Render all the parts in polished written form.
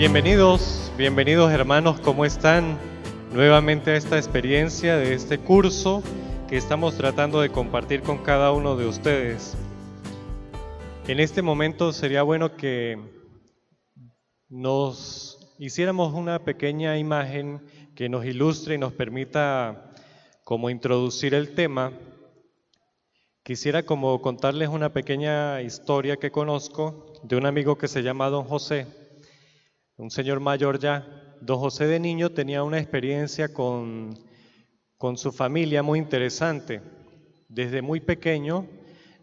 Bienvenidos hermanos, ¿cómo están? Nuevamente a esta experiencia de este curso que estamos tratando de compartir con cada uno de ustedes. En este momento sería bueno que nos hiciéramos una pequeña imagen que nos ilustre y nos permita como introducir el tema. Quisiera como contarles una pequeña historia que conozco de un amigo que se llama Don José. Un señor mayor ya. Don José de niño tenía una experiencia con su familia muy interesante. Desde muy pequeño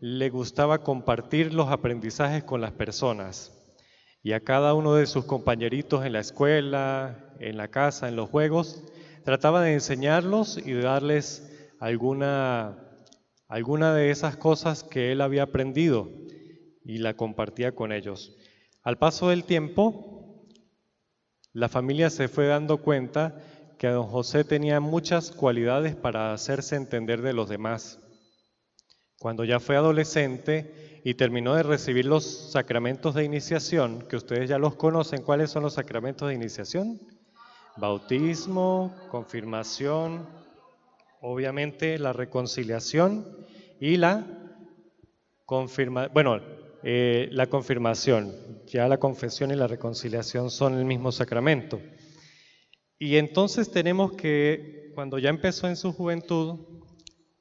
le gustaba compartir los aprendizajes con las personas. Y a cada uno de sus compañeritos en la escuela, en la casa, en los juegos, trataba de enseñarlos y de darles alguna de esas cosas que él había aprendido y la compartía con ellos. Al paso del tiempo, la familia se fue dando cuenta que don José tenía muchas cualidades para hacerse entender de los demás. Cuando ya fue adolescente y terminó de recibir los sacramentos de iniciación, que ustedes ya los conocen, ¿cuáles son los sacramentos de iniciación? Bautismo, confirmación, obviamente la reconciliación y la confirmación. Ya la confesión y la reconciliación son el mismo sacramento. Y entonces tenemos que, cuando ya empezó en su juventud,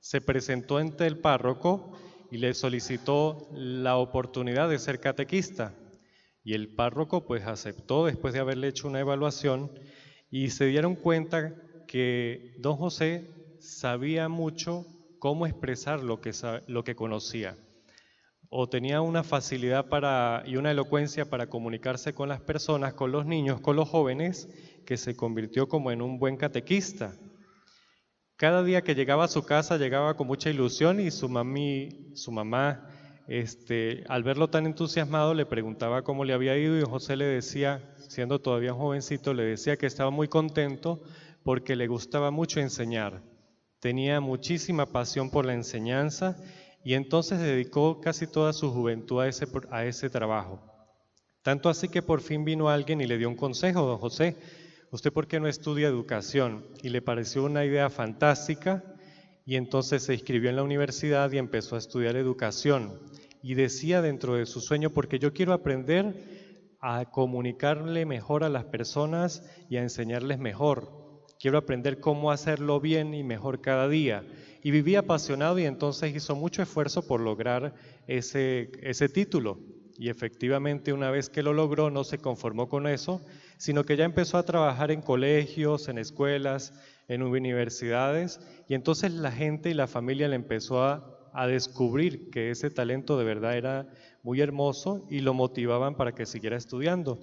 se presentó ante el párroco y le solicitó la oportunidad de ser catequista. Y el párroco pues aceptó después de haberle hecho una evaluación y se dieron cuenta que don José sabía mucho cómo expresar lo que conocía. O tenía una facilidad y una elocuencia para comunicarse con las personas, con los niños, con los jóvenes, que se convirtió como en un buen catequista. Cada día que llegaba a su casa llegaba con mucha ilusión y su mamá, al verlo tan entusiasmado, le preguntaba cómo le había ido y José le decía, siendo todavía un jovencito, le decía que estaba muy contento porque le gustaba mucho enseñar. Tenía muchísima pasión por la enseñanza y entonces dedicó casi toda su juventud a ese trabajo. Tanto así que por fin vino alguien y le dio un consejo: don José, ¿usted por qué no estudia educación? Y le pareció una idea fantástica y entonces se inscribió en la universidad y empezó a estudiar educación. Y decía dentro de su sueño, porque yo quiero aprender a comunicarle mejor a las personas y a enseñarles mejor. Quiero aprender cómo hacerlo bien y mejor cada día. Y vivía apasionado y entonces hizo mucho esfuerzo por lograr ese título. Y efectivamente una vez que lo logró no se conformó con eso, sino que ya empezó a trabajar en colegios, en escuelas, en universidades, y entonces la gente y la familia le empezó a descubrir que ese talento de verdad era muy hermoso y lo motivaban para que siguiera estudiando.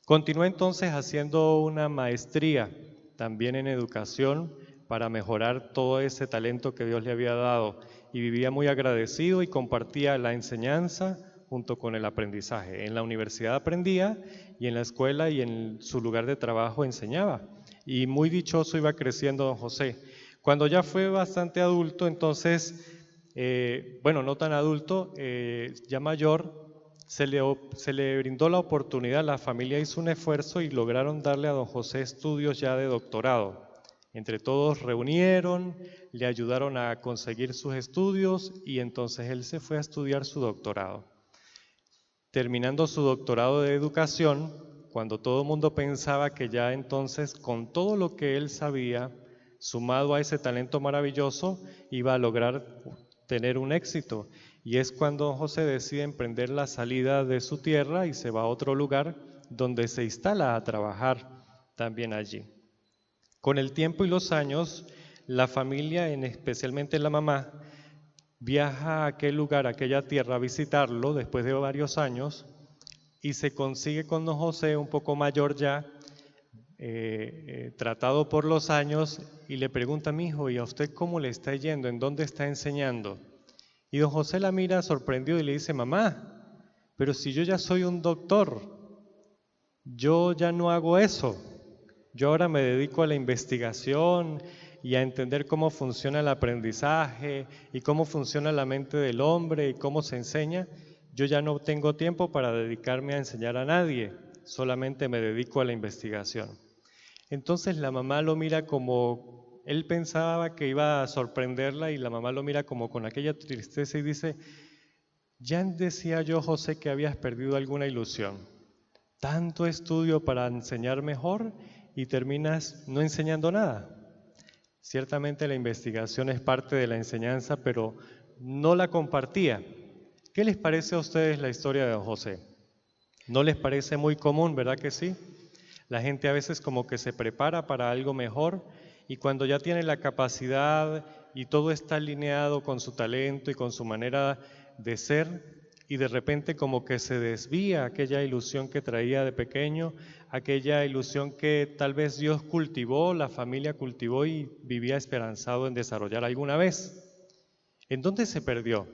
Continuó entonces haciendo una maestría también en educación para mejorar todo ese talento que Dios le había dado, y vivía muy agradecido y compartía la enseñanza junto con el aprendizaje. En la universidad aprendía y en la escuela y en su lugar de trabajo enseñaba. Y muy dichoso iba creciendo don José. Cuando ya fue bastante adulto, entonces, no tan adulto, ya mayor, se le brindó la oportunidad, la familia hizo un esfuerzo y lograron darle a don José estudios ya de doctorado. Entre todos reunieron, le ayudaron a conseguir sus estudios y entonces él se fue a estudiar su doctorado. Terminando su doctorado de educación, cuando todo el mundo pensaba que ya entonces con todo lo que él sabía, sumado a ese talento maravilloso, iba a lograr tener un éxito. Y es cuando José decide emprender la salida de su tierra y se va a otro lugar donde se instala a trabajar también allí. Con el tiempo y los años, la familia, especialmente la mamá, viaja a aquel lugar, a aquella tierra, a visitarlo después de varios años y se consigue con don José un poco mayor ya, tratado por los años, y le pregunta: mi hijo, ¿y a usted cómo le está yendo? ¿En dónde está enseñando? Y don José la mira sorprendido y le dice: mamá, pero si yo ya soy un doctor, yo ya no hago eso. Yo ahora me dedico a la investigación y a entender cómo funciona el aprendizaje y cómo funciona la mente del hombre y cómo se enseña. Yo ya no tengo tiempo para dedicarme a enseñar a nadie. solamente me dedico a la investigación. Entonces la mamá lo mira como, él pensaba que iba a sorprenderla y la mamá lo mira como con aquella tristeza y dice, ya decía yo, José, que habías perdido alguna ilusión. Tanto estudio para enseñar mejor y terminas no enseñando nada. Ciertamente la investigación es parte de la enseñanza, pero no la compartía. ¿Qué les parece a ustedes la historia de don José? ¿No les parece muy común, verdad que sí? La gente a veces como que se prepara para algo mejor y cuando ya tiene la capacidad y todo está alineado con su talento y con su manera de ser, y de repente como que se desvía aquella ilusión que traía de pequeño, aquella ilusión que tal vez Dios cultivó, la familia cultivó y vivía esperanzado en desarrollar alguna vez. ¿En dónde se perdió?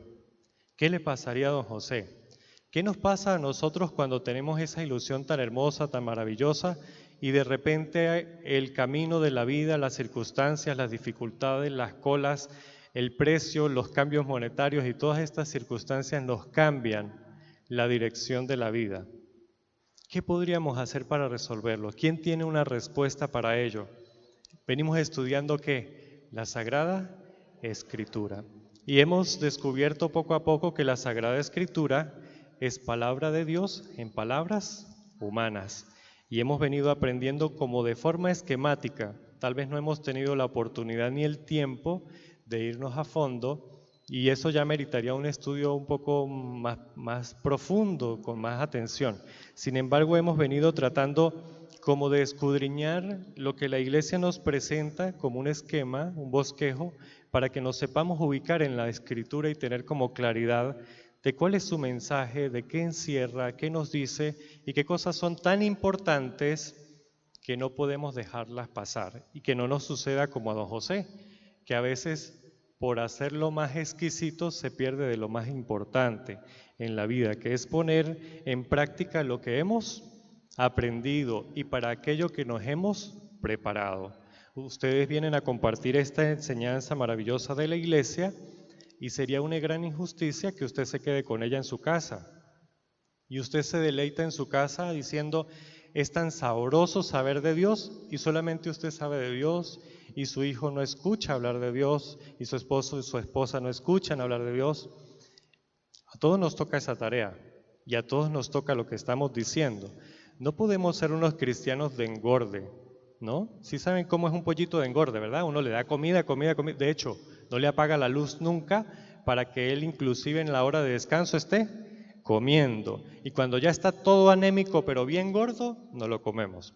¿Qué le pasaría a don José? ¿Qué nos pasa a nosotros cuando tenemos esa ilusión tan hermosa, tan maravillosa, y de repente el camino de la vida, las circunstancias, las dificultades, las colas, el precio, los cambios monetarios y todas estas circunstancias nos cambian la dirección de la vida? ¿Qué podríamos hacer para resolverlo? ¿Quién tiene una respuesta para ello? Venimos estudiando ¿qué? La Sagrada Escritura. Y hemos descubierto poco a poco que la Sagrada Escritura es palabra de Dios en palabras humanas. Y hemos venido aprendiendo como de forma esquemática. Tal vez no hemos tenido la oportunidad ni el tiempo de irnos a fondo y eso ya meritaría un estudio un poco más profundo, con más atención. Sin embargo, hemos venido tratando como de escudriñar lo que la Iglesia nos presenta como un esquema, un bosquejo, para que nos sepamos ubicar en la Escritura y tener como claridad de cuál es su mensaje, de qué encierra, qué nos dice y qué cosas son tan importantes que no podemos dejarlas pasar y que no nos suceda como a don José, que a veces por hacerlo más exquisito se pierde de lo más importante en la vida, que es poner en práctica lo que hemos aprendido y para aquello que nos hemos preparado. Ustedes vienen a compartir esta enseñanza maravillosa de la iglesia y sería una gran injusticia que usted se quede con ella en su casa. Y usted se deleita en su casa diciendo, es tan sabroso saber de Dios y solamente usted sabe de Dios y su hijo no escucha hablar de Dios y su esposo y su esposa no escuchan hablar de Dios. A todos nos toca esa tarea y a todos nos toca lo que estamos diciendo. No podemos ser unos cristianos de engorde, ¿no? Sí saben cómo es un pollito de engorde, ¿verdad? Uno le da comida. De hecho, no le apaga la luz nunca para que él inclusive en la hora de descanso esté comiendo. Y cuando ya está todo anémico pero bien gordo, no lo comemos.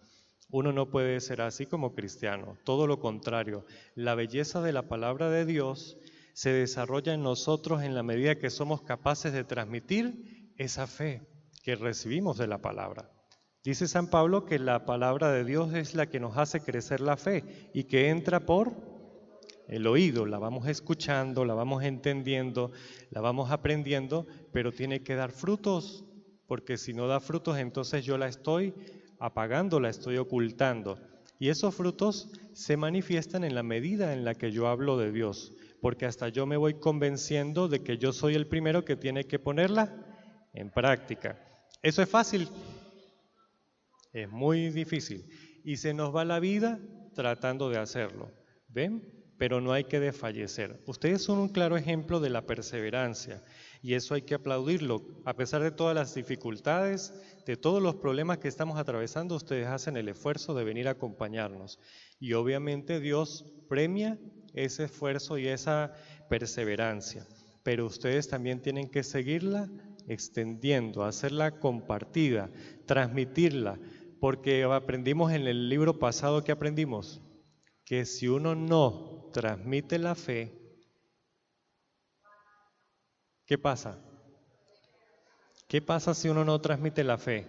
Uno no puede ser así como cristiano, todo lo contrario. La belleza de la palabra de Dios se desarrolla en nosotros en la medida que somos capaces de transmitir esa fe que recibimos de la palabra. Dice San Pablo que la palabra de Dios es la que nos hace crecer la fe y que entra por el oído, la vamos escuchando, la vamos entendiendo, la vamos aprendiendo, pero tiene que dar frutos, porque si no da frutos, entonces yo la estoy apagando, la estoy ocultando. Y esos frutos se manifiestan en la medida en la que yo hablo de Dios, porque hasta yo me voy convenciendo de que yo soy el primero que tiene que ponerla en práctica. ¿Eso es fácil? Es muy difícil. Y se nos va la vida tratando de hacerlo. ¿Ven? Pero no hay que desfallecer. Ustedes son un claro ejemplo de la perseverancia y eso hay que aplaudirlo. A pesar de todas las dificultades, de todos los problemas que estamos atravesando, ustedes hacen el esfuerzo de venir a acompañarnos. Y obviamente Dios premia ese esfuerzo y esa perseverancia. Pero ustedes también tienen que seguirla extendiendo, hacerla compartida, transmitirla, porque aprendimos en el libro pasado que aprendimos que si uno no transmite la fe, ¿qué pasa? ¿Qué pasa si uno no transmite la fe?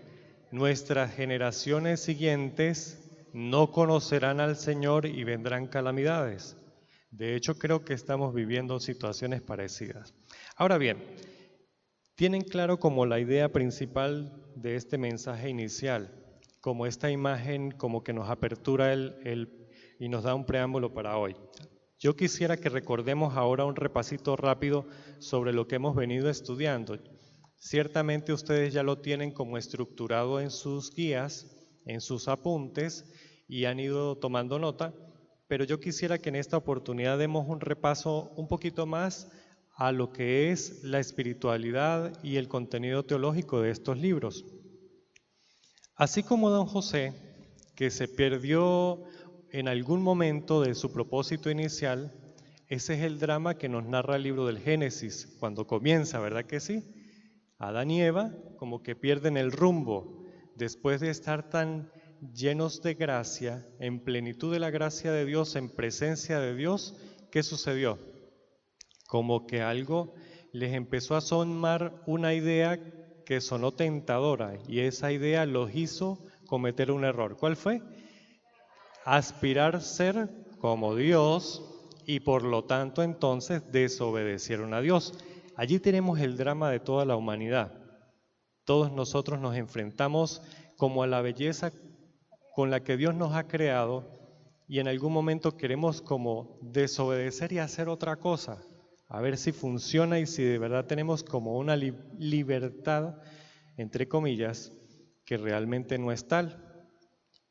Nuestras generaciones siguientes no conocerán al Señor y vendrán calamidades. De hecho, creo que estamos viviendo situaciones parecidas. Ahora bien, tienen claro como la idea principal de este mensaje inicial, como esta imagen como que nos apertura y nos da un preámbulo para hoy. Yo quisiera que recordemos ahora un repasito rápido sobre lo que hemos venido estudiando. Ciertamente ustedes ya lo tienen como estructurado en sus guías, en sus apuntes y han ido tomando nota, pero yo quisiera que en esta oportunidad demos un repaso un poquito más a lo que es la espiritualidad y el contenido teológico de estos libros. Así como don José, que se perdió en algún momento de su propósito inicial, ese es el drama que nos narra el libro del Génesis, cuando comienza, ¿verdad que sí? Adán y Eva como que pierden el rumbo, después de estar tan llenos de gracia, en plenitud de la gracia de Dios, en presencia de Dios, ¿qué sucedió? Como que algo les empezó a asomar una idea que sonó tentadora y esa idea los hizo cometer un error. ¿Cuál fue? Aspirar ser como Dios y por lo tanto entonces desobedecieron a Dios. Allí tenemos el drama de toda la humanidad. Todos nosotros nos enfrentamos como a la belleza con la que Dios nos ha creado y en algún momento queremos como desobedecer y hacer otra cosa, a ver si funciona y si de verdad tenemos como una libertad, entre comillas, que realmente no es tal.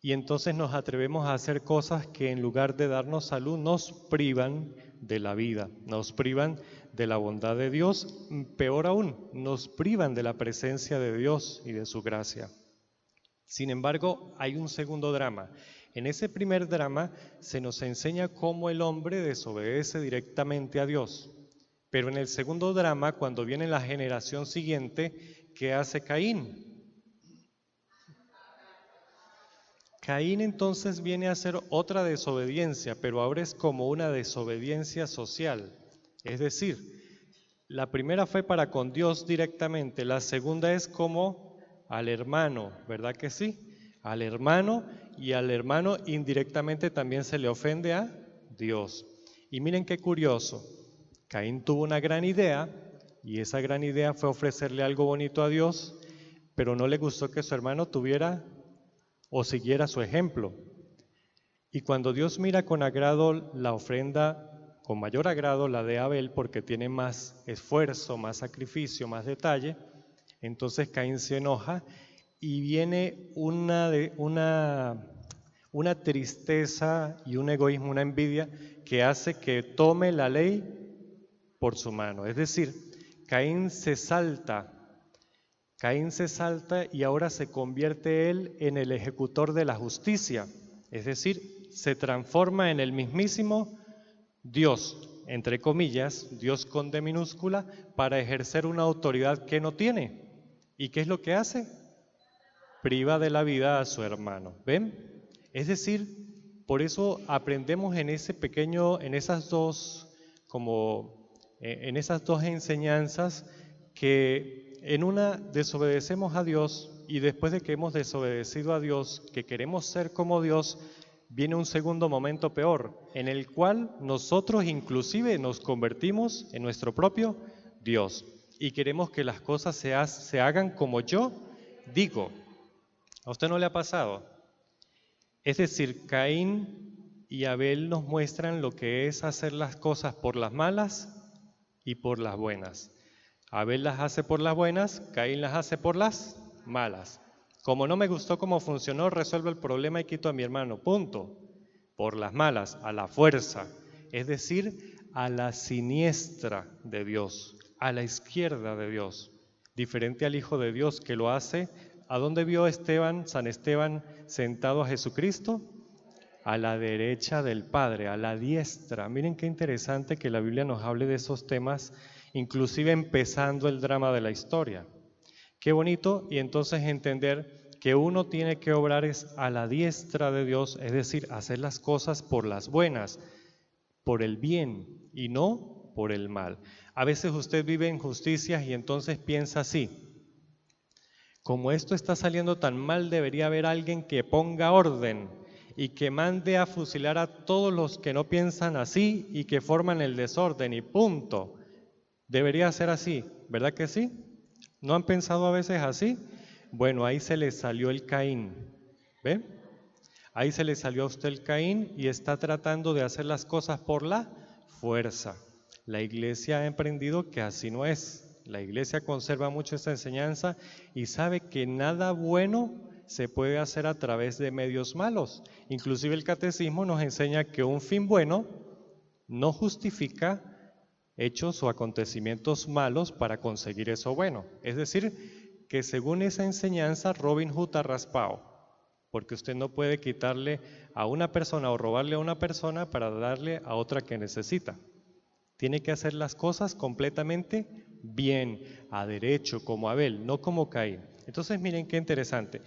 Y entonces nos atrevemos a hacer cosas que en lugar de darnos salud nos privan de la vida, nos privan de la bondad de Dios, peor aún, nos privan de la presencia de Dios y de su gracia. Sin embargo, hay un segundo drama. En ese primer drama se nos enseña cómo el hombre desobedece directamente a Dios. Pero en el segundo drama, cuando viene la generación siguiente, ¿qué hace Caín? Caín entonces viene a hacer otra desobediencia, pero ahora es como una desobediencia social. Es decir, la primera fue para con Dios directamente, la segunda es como al hermano, ¿verdad que sí? Al hermano, y al hermano indirectamente también se le ofende a Dios. Y miren qué curioso, Caín tuvo una gran idea y esa gran idea fue ofrecerle algo bonito a Dios, pero no le gustó que su hermano tuviera o siguiera su ejemplo. Y cuando Dios mira con agrado la ofrenda, con mayor agrado la de Abel, porque tiene más esfuerzo, más sacrificio, más detalle, entonces Caín se enoja y viene una tristeza y un egoísmo, una envidia que hace que tome la ley por su mano. Es decir, Caín se salta y ahora se convierte él en el ejecutor de la justicia, es decir, se transforma en el mismísimo Dios, entre comillas, Dios con D minúscula, para ejercer una autoridad que no tiene. ¿Y qué es lo que hace? Priva de la vida a su hermano. ¿Ven? Es decir, por eso aprendemos en ese pequeño, en esas dos enseñanzas que en una desobedecemos a Dios y después de que hemos desobedecido a Dios, que queremos ser como Dios, viene un segundo momento peor, en el cual nosotros inclusive nos convertimos en nuestro propio Dios y queremos que las cosas se hagan como yo digo. ¿A usted no le ha pasado? Es decir, Caín y Abel nos muestran lo que es hacer las cosas por las malas y por las buenas. Abel las hace por las buenas, Caín las hace por las malas. Como no me gustó cómo funcionó, resuelvo el problema y quito a mi hermano. Punto. Por las malas, a la fuerza. Es decir, a la siniestra de Dios, a la izquierda de Dios. Diferente al Hijo de Dios que lo hace. ¿A dónde vio San Esteban sentado a Jesucristo? A la derecha del Padre, a la diestra. Miren qué interesante que la Biblia nos hable de esos temas, inclusive empezando el drama de la historia. Qué bonito, y entonces entender que uno tiene que obrar es a la diestra de Dios, es decir, hacer las cosas por las buenas, por el bien y no por el mal. A veces usted vive en injusticias y entonces piensa así: como esto está saliendo tan mal, debería haber alguien que ponga orden y que mande a fusilar a todos los que no piensan así y que forman el desorden y punto. Debería ser así, ¿verdad que sí? ¿No han pensado a veces así? Bueno, ahí se le salió el Caín, ¿ve? Ahí se le salió a usted el Caín y está tratando de hacer las cosas por la fuerza. La iglesia ha emprendido que así no es. La iglesia conserva mucho esta enseñanza y sabe que nada bueno se puede hacer a través de medios malos. Inclusive el catecismo nos enseña que un fin bueno no justifica hechos o acontecimientos malos para conseguir eso bueno. Es decir, que según esa enseñanza, Robin Hood ha raspado, porque usted no puede quitarle a una persona o robarle a una persona para darle a otra que necesita. Tiene que hacer las cosas completamente bien, a derecho, como Abel, no como Caín. Entonces miren qué interesante.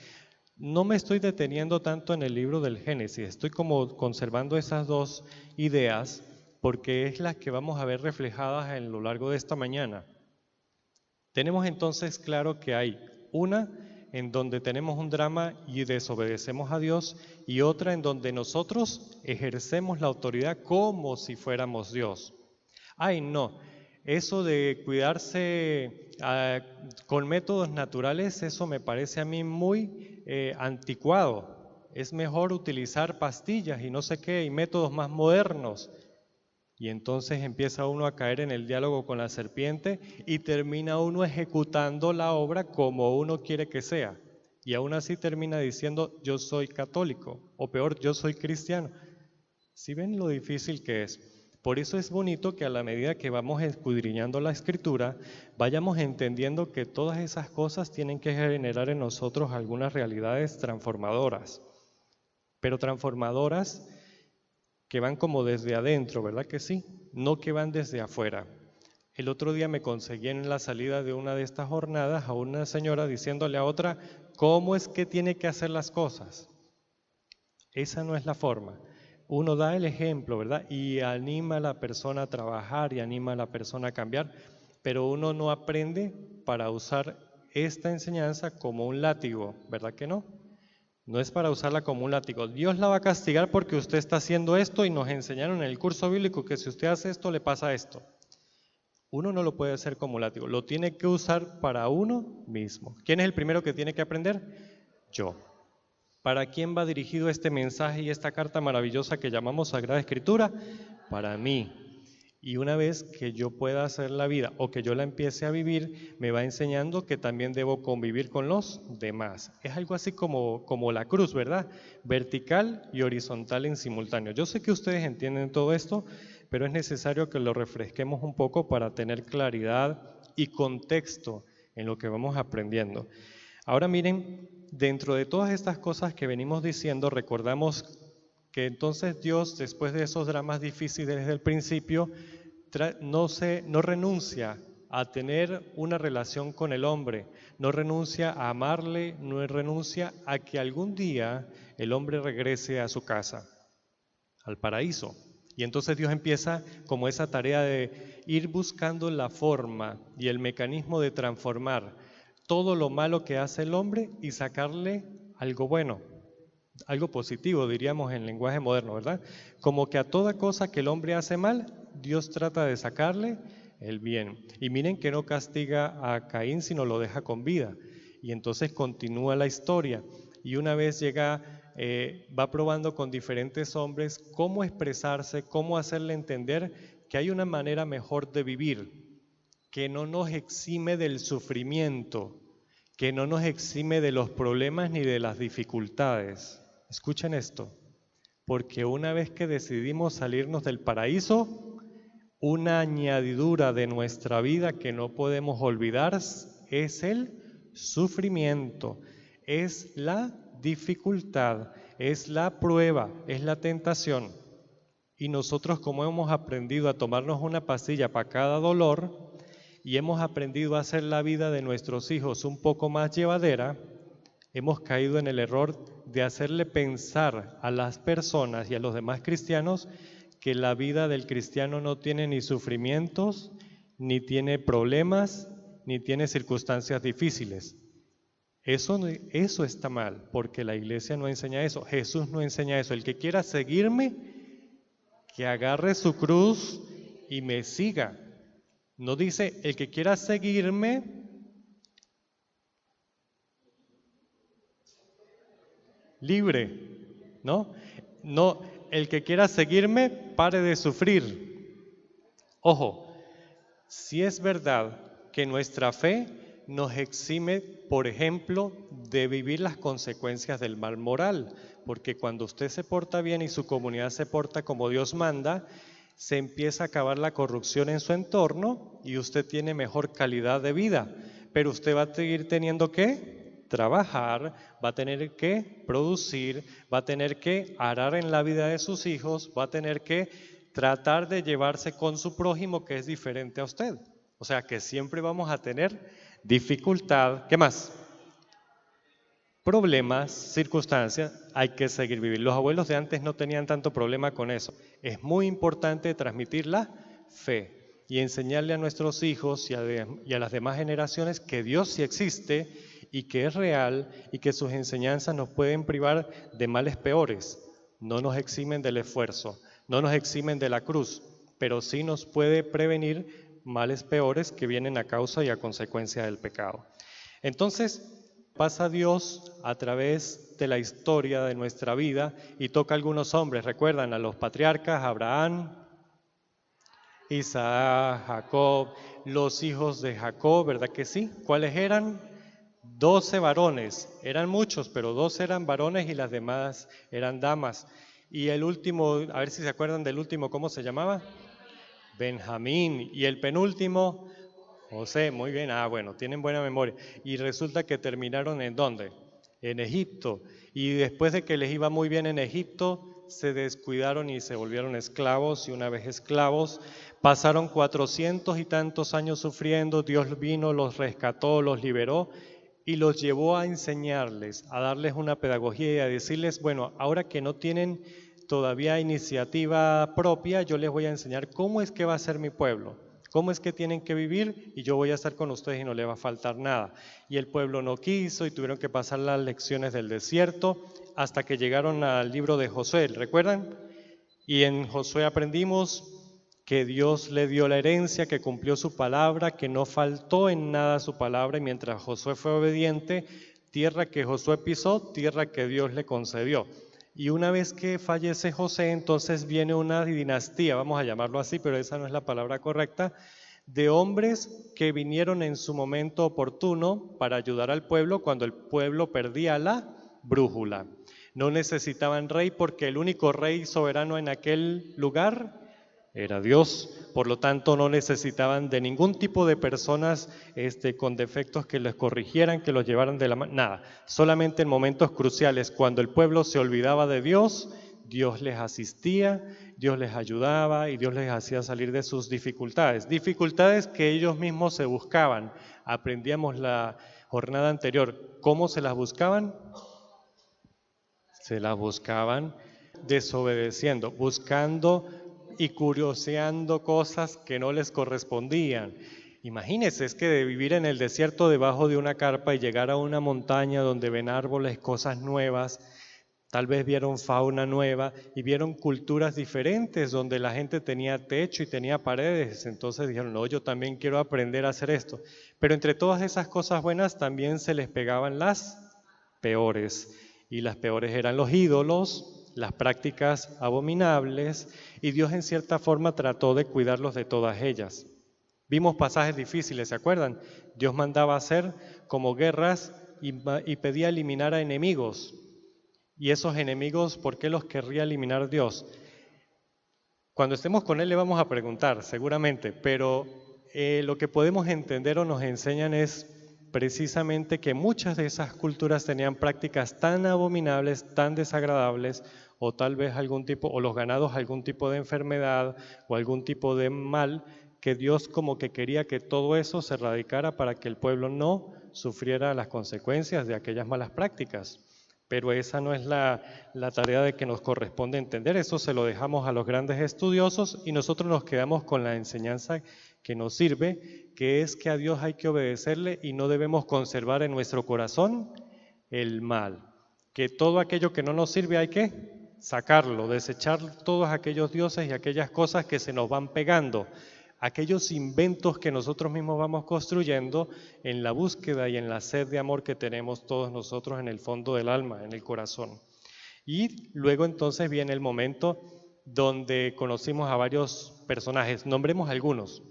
No me estoy deteniendo tanto en el libro del Génesis, estoy como conservando esas dos ideas porque es las que vamos a ver reflejadas a lo largo de esta mañana. Tenemos entonces claro que hay una en donde tenemos un drama y desobedecemos a Dios y otra en donde nosotros ejercemos la autoridad como si fuéramos Dios. Ay, no, eso de cuidarse con métodos naturales, eso me parece a mí muy anticuado. Es mejor utilizar pastillas y no sé qué, y métodos más modernos. Y entonces empieza uno a caer en el diálogo con la serpiente y termina uno ejecutando la obra como uno quiere que sea. Y aún así termina diciendo, yo soy católico, o peor, yo soy cristiano. ¿Sí ven lo difícil que es? Por eso es bonito que a la medida que vamos escudriñando la Escritura, vayamos entendiendo que todas esas cosas tienen que generar en nosotros algunas realidades transformadoras, pero transformadoras que van como desde adentro, ¿verdad que sí? No que van desde afuera. El otro día me conseguí en la salida de una de estas jornadas a una señora diciéndole a otra, ¿cómo es que tiene que hacer las cosas? Esa no es la forma. Uno da el ejemplo, ¿verdad? Y anima a la persona a trabajar y anima a la persona a cambiar, pero uno no aprende para usar esta enseñanza como un látigo, ¿verdad que no? No es para usarla como un látigo. Dios la va a castigar porque usted está haciendo esto y nos enseñaron en el curso bíblico que si usted hace esto, le pasa esto. Uno no lo puede hacer como látigo, lo tiene que usar para uno mismo. ¿Quién es el primero que tiene que aprender? Yo. ¿Para quién va dirigido este mensaje y esta carta maravillosa que llamamos Sagrada Escritura? Para mí. Y una vez que yo pueda hacer la vida o que yo la empiece a vivir, me va enseñando que también debo convivir con los demás. Es algo así como la cruz, ¿verdad? Vertical y horizontal en simultáneo. Yo sé que ustedes entienden todo esto, pero es necesario que lo refresquemos un poco para tener claridad y contexto en lo que vamos aprendiendo. Ahora miren, dentro de todas estas cosas que venimos diciendo, recordamos que entonces Dios, después de esos dramas difíciles desde el principio, no renuncia a tener una relación con el hombre, no renuncia a amarle, no renuncia a que algún día el hombre regrese a su casa, al paraíso. Y entonces Dios empieza como esa tarea de ir buscando la forma y el mecanismo de transformar todo lo malo que hace el hombre y sacarle algo bueno, algo positivo, diríamos en lenguaje moderno, ¿verdad? Como que a toda cosa que el hombre hace mal, Dios trata de sacarle el bien. Y miren que no castiga a Caín, sino lo deja con vida. Y entonces continúa la historia. Y una vez llega, va probando con diferentes hombres cómo expresarse, cómo hacerle entender que hay una manera mejor de vivir, que no nos exime del sufrimiento, que no nos exime de los problemas ni de las dificultades. Escuchen esto, porque una vez que decidimos salirnos del paraíso, una añadidura de nuestra vida que no podemos olvidar es el sufrimiento, es la dificultad, es la prueba, es la tentación. Y nosotros, como hemos aprendido a tomarnos una pastilla para cada dolor y hemos aprendido a hacer la vida de nuestros hijos un poco más llevadera, hemos caído en el error de hacerle pensar a las personas y a los demás cristianos que la vida del cristiano no tiene ni sufrimientos, ni tiene problemas, ni tiene circunstancias difíciles. Eso está mal, porque la iglesia no enseña eso, Jesús no enseña eso. El que quiera seguirme, que agarre su cruz y me siga. No dice, el que quiera seguirme, libre, ¿no? No, el que quiera seguirme, pare de sufrir. Ojo, si es verdad que nuestra fe nos exime, por ejemplo, de vivir las consecuencias del mal moral, porque cuando usted se porta bien y su comunidad se porta como Dios manda, se empieza a acabar la corrupción en su entorno y usted tiene mejor calidad de vida, pero usted va a seguir teniendo que trabajar, va a tener que producir, va a tener que arar en la vida de sus hijos, va a tener que tratar de llevarse con su prójimo que es diferente a usted. O sea que siempre vamos a tener dificultad. ¿Qué más? Problemas, circunstancias, hay que seguir viviendo. Los abuelos de antes no tenían tanto problema con eso. Es muy importante transmitir la fe y enseñarle a nuestros hijos y a las demás generaciones que Dios sí existe y que es real y que sus enseñanzas nos pueden privar de males peores. No nos eximen del esfuerzo, no nos eximen de la cruz, pero sí nos puede prevenir males peores que vienen a causa y a consecuencia del pecado. Entonces, pasa Dios a través de la historia de nuestra vida y toca a algunos hombres. Recuerdan a los patriarcas, Abraham, Isaac, Jacob, los hijos de Jacob, ¿verdad que sí? ¿Cuáles eran? 12 varones. Eran muchos, pero 12 eran varones y las demás eran damas. Y el último, a ver si se acuerdan del último, ¿cómo se llamaba? Benjamín. Y el penúltimo, José. Muy bien, bueno, tienen buena memoria. Y resulta que terminaron ¿en dónde? En Egipto. Y después de que les iba muy bien en Egipto, se descuidaron y se volvieron esclavos. Y una vez esclavos, pasaron 400 y tantos años sufriendo. Dios vino, los rescató, los liberó y los llevó a enseñarles, a darles una pedagogía y a decirles, bueno, ahora que no tienen todavía iniciativa propia, yo les voy a enseñar cómo es que va a ser mi pueblo, cómo es que tienen que vivir y yo voy a estar con ustedes y no les va a faltar nada. Y el pueblo no quiso y tuvieron que pasar las lecciones del desierto hasta que llegaron al libro de Josué, ¿recuerdan? Y en Josué aprendimos que Dios le dio la herencia, que cumplió su palabra, que no faltó en nada su palabra, y mientras Josué fue obediente, tierra que Josué pisó, tierra que Dios le concedió. Y una vez que fallece José, entonces viene una dinastía, vamos a llamarlo así, pero esa no es la palabra correcta, de hombres que vinieron en su momento oportuno para ayudar al pueblo cuando el pueblo perdía la brújula. No necesitaban rey porque el único rey soberano en aquel lugar era Dios, por lo tanto no necesitaban de ningún tipo de personas con defectos que les corrigieran, que los llevaran de la mano, nada. Solamente en momentos cruciales, cuando el pueblo se olvidaba de Dios, Dios les asistía, Dios les ayudaba y Dios les hacía salir de sus dificultades. Dificultades que ellos mismos se buscaban. Aprendíamos la jornada anterior. ¿Cómo se las buscaban? Se las buscaban desobedeciendo, buscando y curioseando cosas que no les correspondían. Imagínense, es que de vivir en el desierto debajo de una carpa y llegar a una montaña donde ven árboles, cosas nuevas, tal vez vieron fauna nueva y vieron culturas diferentes donde la gente tenía techo y tenía paredes. Entonces dijeron, no, yo también quiero aprender a hacer esto. Pero entre todas esas cosas buenas también se les pegaban las peores. Y las peores eran los ídolos, las prácticas abominables, y Dios en cierta forma trató de cuidarlos de todas ellas. Vimos pasajes difíciles, ¿se acuerdan? Dios mandaba hacer como guerras y pedía eliminar a enemigos. Y esos enemigos, ¿por qué los querría eliminar Dios? Cuando estemos con Él le vamos a preguntar, seguramente, pero lo que podemos entender o nos enseñan es precisamente que muchas de esas culturas tenían prácticas tan abominables, tan desagradables, o tal vez algún tipo, o los ganados algún tipo de enfermedad o algún tipo de mal, que Dios como que quería que todo eso se erradicara para que el pueblo no sufriera las consecuencias de aquellas malas prácticas. Pero esa no es la tarea de que nos corresponde entender, eso se lo dejamos a los grandes estudiosos y nosotros nos quedamos con la enseñanza que nos sirve, que es que a Dios hay que obedecerle y no debemos conservar en nuestro corazón el mal. Que todo aquello que no nos sirve hay que sacarlo, desechar todos aquellos dioses y aquellas cosas que se nos van pegando, aquellos inventos que nosotros mismos vamos construyendo en la búsqueda y en la sed de amor que tenemos todos nosotros en el fondo del alma, en el corazón. Y luego entonces viene el momento donde conocimos a varios personajes, nombremos algunos.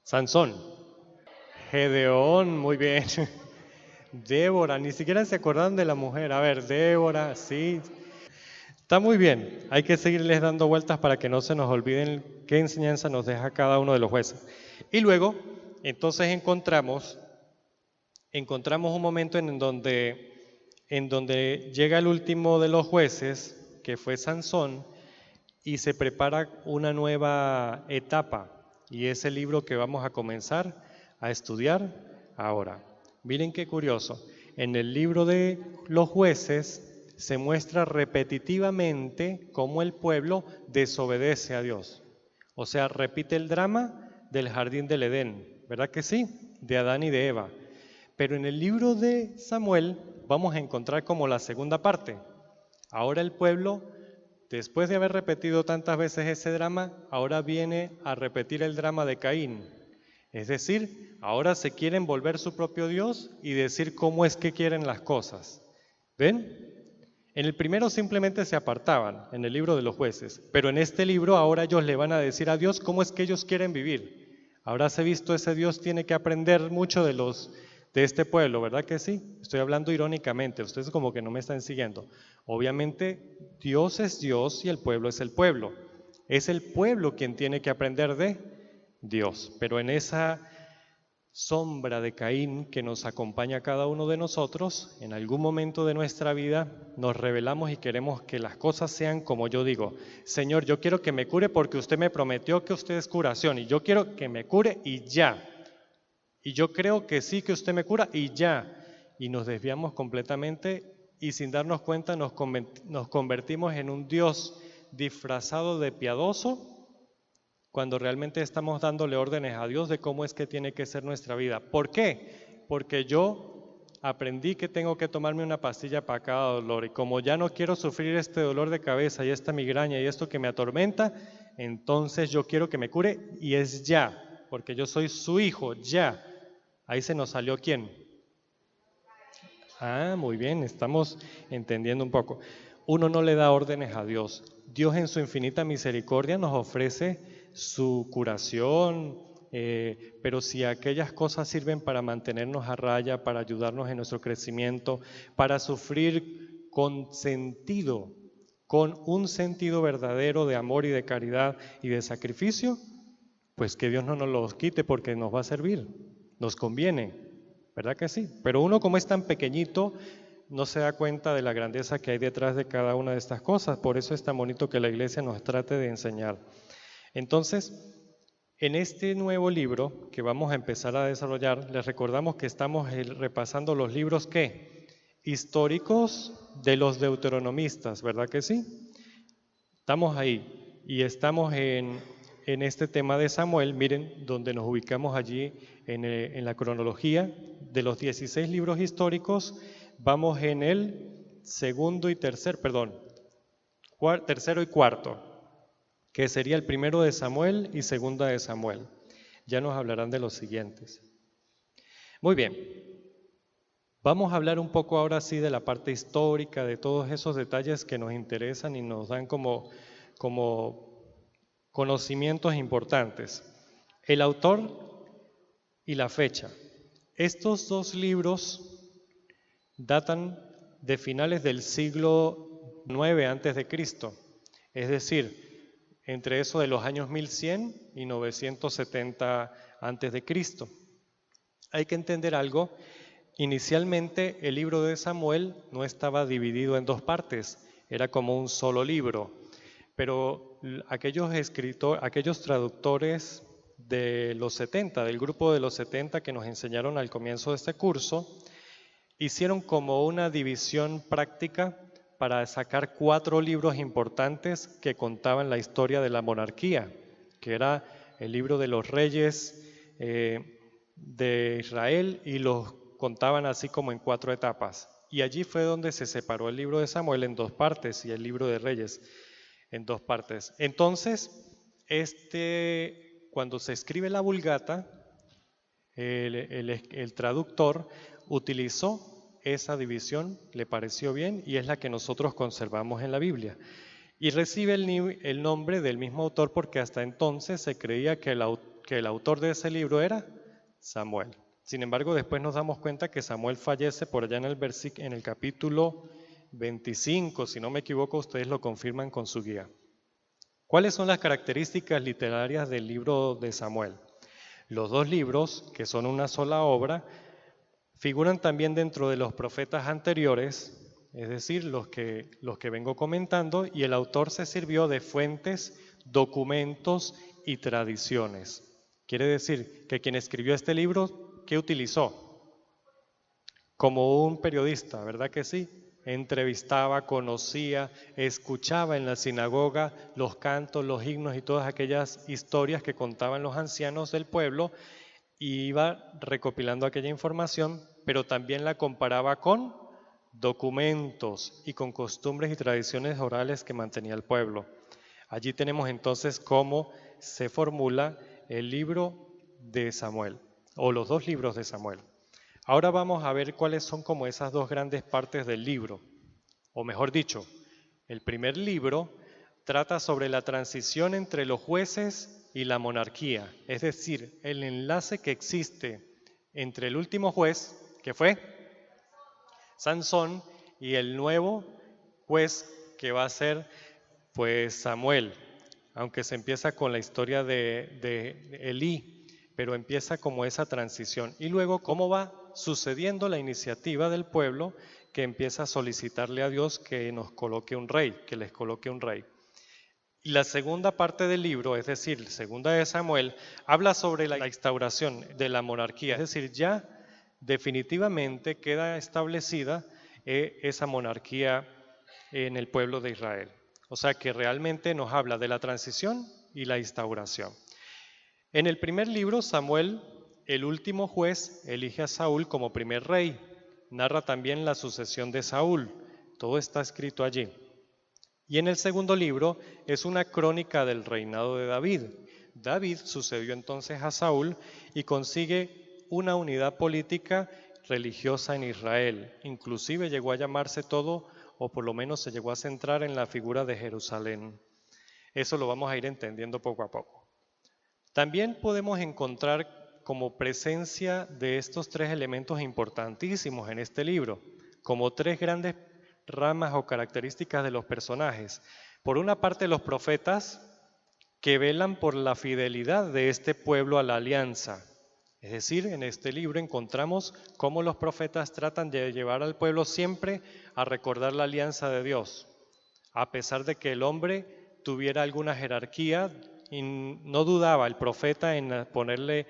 Sansón, Gedeón, muy bien. Débora, ni siquiera se acordaron de la mujer. A ver, Débora, sí. Está muy bien. Hay que seguirles dando vueltas para que no se nos olviden qué enseñanza nos deja cada uno de los jueces. Y luego, entonces encontramos un momento en donde llega el último de los jueces, que fue Sansón, y se prepara una nueva etapa. Y es el libro que vamos a comenzar a estudiar ahora. Miren qué curioso. En el libro de los jueces se muestra repetitivamente cómo el pueblo desobedece a Dios. O sea, repite el drama del jardín del Edén, ¿verdad que sí? De Adán y de Eva. Pero en el libro de Samuel vamos a encontrar como la segunda parte. Ahora el pueblo, después de haber repetido tantas veces ese drama, ahora viene a repetir el drama de Caín. Es decir, ahora se quieren volver su propio Dios y decir cómo es que quieren las cosas. ¿Ven? En el primero simplemente se apartaban, en el libro de los jueces, pero en este libro ahora ellos le van a decir a Dios cómo es que ellos quieren vivir. Ahora se ha visto ese Dios tiene que aprender mucho de este pueblo, ¿verdad que sí? Estoy hablando irónicamente, ustedes como que no me están siguiendo. Obviamente Dios es Dios y el pueblo es el pueblo. Es el pueblo quien tiene que aprender de Dios, pero en esa sombra de Caín que nos acompaña a cada uno de nosotros, en algún momento de nuestra vida nos rebelamos y queremos que las cosas sean como yo digo. Señor, yo quiero que me cure porque usted me prometió que usted es curación y yo quiero que me cure y ya. Y yo creo que sí que usted me cura y ya. Y nos desviamos completamente y sin darnos cuenta nos convertimos en un Dios disfrazado de piadoso cuando realmente estamos dándole órdenes a Dios de cómo es que tiene que ser nuestra vida. ¿Por qué? Porque yo aprendí que tengo que tomarme una pastilla para cada dolor y como ya no quiero sufrir este dolor de cabeza y esta migraña y esto que me atormenta, entonces yo quiero que me cure y es ya, porque yo soy su hijo, ya. Ahí se nos salió ¿quién? Ah, muy bien, estamos entendiendo un poco. Uno no le da órdenes a Dios. Dios en su infinita misericordia nos ofrece su curación, pero si aquellas cosas sirven para mantenernos a raya, para ayudarnos en nuestro crecimiento, para sufrir con sentido, con un sentido verdadero de amor y de caridad y de sacrificio, pues que Dios no nos los quite porque nos va a servir, nos conviene, ¿verdad que sí? Pero uno como es tan pequeñito, no se da cuenta de la grandeza que hay detrás de cada una de estas cosas, por eso es tan bonito que la iglesia nos trate de enseñar. Entonces, en este nuevo libro que vamos a empezar a desarrollar, les recordamos que estamos repasando los libros ¿qué? Históricos de los deuteronomistas, ¿verdad que sí? Estamos ahí y estamos en este tema de Samuel, miren, donde nos ubicamos allí en la cronología de los 16 libros históricos, vamos en el tercero y cuarto, que sería el primero de Samuel y segunda de Samuel. Ya nos hablarán de los siguientes. Muy bien, vamos a hablar un poco ahora sí de la parte histórica, de todos esos detalles que nos interesan y nos dan como conocimientos importantes. El autor y la fecha. Estos dos libros datan de finales del siglo IX a.C., es decir, entre eso de los años 1100 y 970 a.C. Hay que entender algo, inicialmente el libro de Samuel no estaba dividido en dos partes, era como un solo libro, pero aquellos traductores de los 70, del grupo de los 70 que nos enseñaron al comienzo de este curso, hicieron como una división práctica para sacar 4 libros importantes que contaban la historia de la monarquía, que era el libro de los reyes de Israel y los contaban así como en 4 etapas. Y allí fue donde se separó el libro de Samuel en 2 partes y el libro de Reyes en 2 partes. Entonces, cuando se escribe la Vulgata, el traductor utilizó esa división, le pareció bien y es la que nosotros conservamos en la Biblia. Y recibe el nombre del mismo autor porque hasta entonces se creía que el autor de ese libro era Samuel. Sin embargo, después nos damos cuenta que Samuel fallece por allá en el capítulo 25, si no me equivoco, ustedes lo confirman con su guía. ¿Cuáles son las características literarias del libro de Samuel? Los dos libros, que son una sola obra, figuran también dentro de los profetas anteriores, es decir, los que vengo comentando, y el autor se sirvió de fuentes, documentos y tradiciones. Quiere decir que quien escribió este libro, ¿qué utilizó? Como un periodista, ¿verdad que sí? Entrevistaba, conocía, escuchaba en la sinagoga los cantos, los himnos y todas aquellas historias que contaban los ancianos del pueblo, y iba recopilando aquella información, pero también la comparaba con documentos y con costumbres y tradiciones orales que mantenía el pueblo. Allí tenemos entonces cómo se formula el libro de Samuel, o los dos libros de Samuel. Ahora vamos a ver cuáles son como esas dos grandes partes del libro, o mejor dicho, el primer libro trata sobre la transición entre los jueces y la monarquía, es decir, el enlace que existe entre el último juez, que fue Sansón, y el nuevo juez, que va a ser pues Samuel, aunque se empieza con la historia de Elí, pero empieza como esa transición. Y luego cómo va sucediendo la iniciativa del pueblo que empieza a solicitarle a Dios que nos coloque un rey, que les coloque un rey. Y la segunda parte del libro, es decir, segunda de Samuel, habla sobre la instauración de la monarquía, es decir, ya definitivamente queda establecida esa monarquía en el pueblo de Israel. O sea que realmente nos habla de la transición y la instauración. En el primer libro, Samuel, el último juez, elige a Saúl como primer rey. Narra también la sucesión de Saúl. Todo está escrito allí. Y en el segundo libro es una crónica del reinado de David. David sucedió entonces a Saúl y consigue una unidad política religiosa en Israel. Inclusive llegó a llamarse todo, o por lo menos se llegó a centrar en la figura de Jerusalén. Eso lo vamos a ir entendiendo poco a poco. También podemos encontrar como presencia de estos tres elementos importantísimos en este libro, como tres grandes ramas o características de los personajes. Por una parte, los profetas, que velan por la fidelidad de este pueblo a la alianza. Es decir, en este libro encontramos cómo los profetas tratan de llevar al pueblo siempre a recordar la alianza de Dios, a pesar de que el hombre tuviera alguna jerarquía, y no dudaba el profeta en ponerle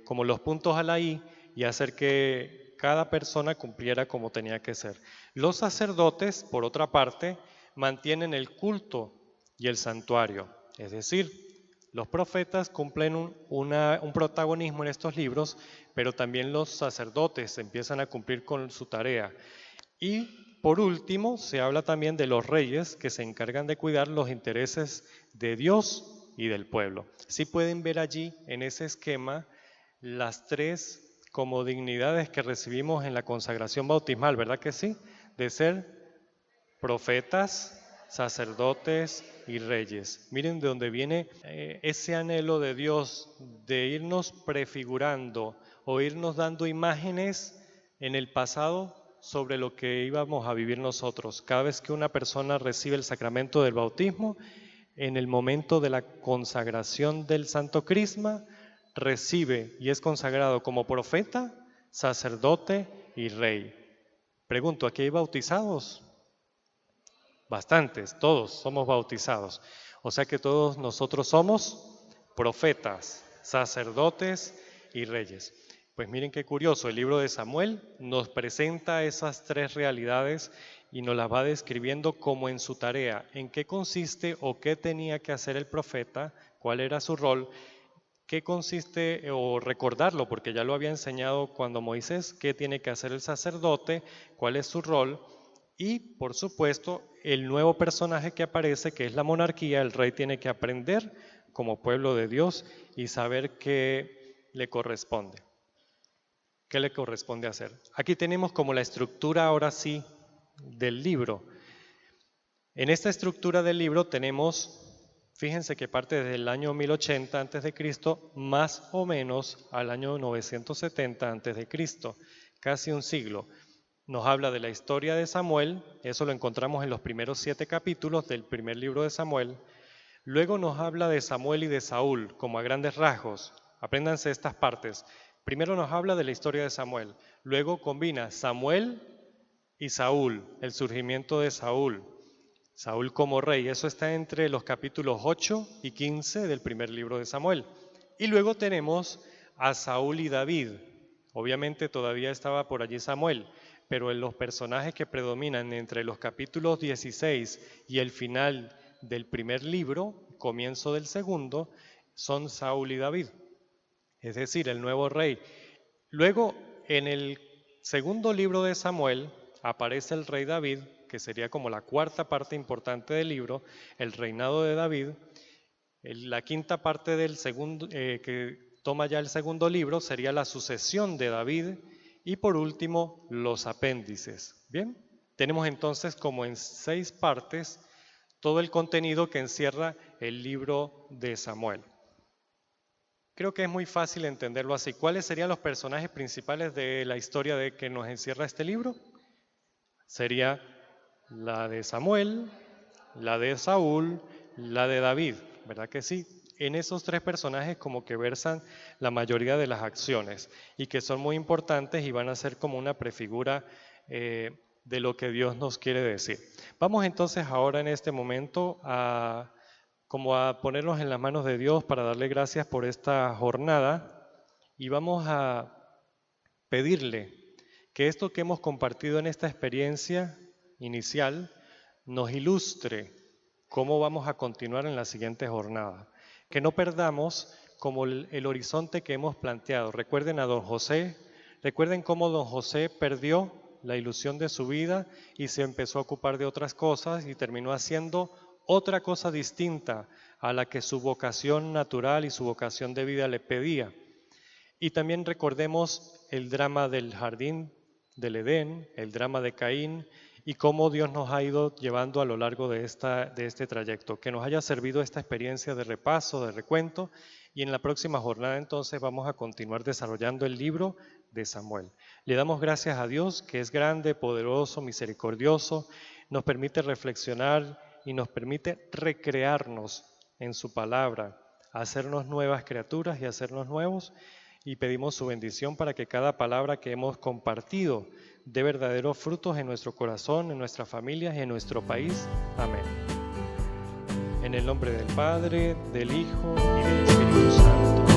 como los puntos a la I y hacer que cada persona cumpliera como tenía que ser. Los sacerdotes, por otra parte, mantienen el culto y el santuario. Es decir, los profetas cumplen un protagonismo en estos libros, pero también los sacerdotes empiezan a cumplir con su tarea. Y por último, se habla también de los reyes que se encargan de cuidar los intereses de Dios y del pueblo. Sí pueden ver allí en ese esquema las tres como dignidades que recibimos en la consagración bautismal, ¿verdad que sí? De ser profetas, sacerdotes y reyes. Miren de dónde viene ese anhelo de Dios de irnos prefigurando o irnos dando imágenes en el pasado sobre lo que íbamos a vivir nosotros. Cada vez que una persona recibe el sacramento del bautismo, en el momento de la consagración del Santo Crisma, recibe y es consagrado como profeta, sacerdote y rey. Pregunto, ¿aquí hay bautizados? Bastantes, todos somos bautizados. O sea que todos nosotros somos profetas, sacerdotes y reyes. Pues miren qué curioso, el libro de Samuel nos presenta esas tres realidades y nos las va describiendo como en su tarea, en qué consiste o qué tenía que hacer el profeta, cuál era su rol, qué consiste, o recordarlo, porque ya lo había enseñado cuando Moisés, qué tiene que hacer el sacerdote, cuál es su rol, y por supuesto el nuevo personaje que aparece, que es la monarquía. El rey tiene que aprender como pueblo de Dios y saber qué le corresponde. ¿Qué le corresponde hacer? Aquí tenemos como la estructura ahora sí del libro. En esta estructura del libro tenemos Fíjense que parte desde el año 1080 a.C. más o menos al año 970 a.C., casi un siglo. Nos habla de la historia de Samuel, eso lo encontramos en los primeros 7 capítulos del primer libro de Samuel. Luego nos habla de Samuel y de Saúl, como a grandes rasgos. Apréndanse estas partes. Primero nos habla de la historia de Samuel, luego combina Samuel y Saúl, el surgimiento de Saúl. Saúl como rey, eso está entre los capítulos 8 y 15 del primer libro de Samuel. Y luego tenemos a Saúl y David. Obviamente todavía estaba por allí Samuel, pero en los personajes que predominan entre los capítulos 16 y el final del primer libro, comienzo del segundo, son Saúl y David, es decir, el nuevo rey. Luego, en el segundo libro de Samuel, aparece el rey David, que sería como la cuarta parte importante del libro, el reinado de David. La quinta parte del segundo, que toma ya el segundo libro, sería la sucesión de David. Y por último, los apéndices. Bien, tenemos entonces como en 6 partes todo el contenido que encierra el libro de Samuel. Creo que es muy fácil entenderlo así. ¿Cuáles serían los personajes principales de la historia de que nos encierra este libro? Sería la de Samuel, la de Saúl, la de David, ¿verdad que sí? En esos 3 personajes como que versan la mayoría de las acciones y que son muy importantes y van a ser como una prefigura de lo que Dios nos quiere decir. Vamos entonces ahora en este momento a ponernos en las manos de Dios para darle gracias por esta jornada y vamos a pedirle que esto que hemos compartido en esta experiencia inicial nos ilustre cómo vamos a continuar en la siguiente jornada. Que no perdamos como el horizonte que hemos planteado. Recuerden a don José, recuerden cómo don José perdió la ilusión de su vida y se empezó a ocupar de otras cosas y terminó haciendo otra cosa distinta a la que su vocación natural y su vocación de vida le pedía. Y también recordemos el drama del jardín del Edén, el drama de Caín y cómo Dios nos ha ido llevando a lo largo de este trayecto. Que nos haya servido esta experiencia de repaso, de recuento, y en la próxima jornada entonces vamos a continuar desarrollando el libro de Samuel. Le damos gracias a Dios, que es grande, poderoso, misericordioso, nos permite reflexionar y nos permite recrearnos en su palabra, hacernos nuevas criaturas y hacernos nuevos, y pedimos su bendición para que cada palabra que hemos compartido dé verdaderos frutos en nuestro corazón, en nuestras familias y en nuestro país. Amén. En el nombre del Padre, del Hijo y del Espíritu Santo.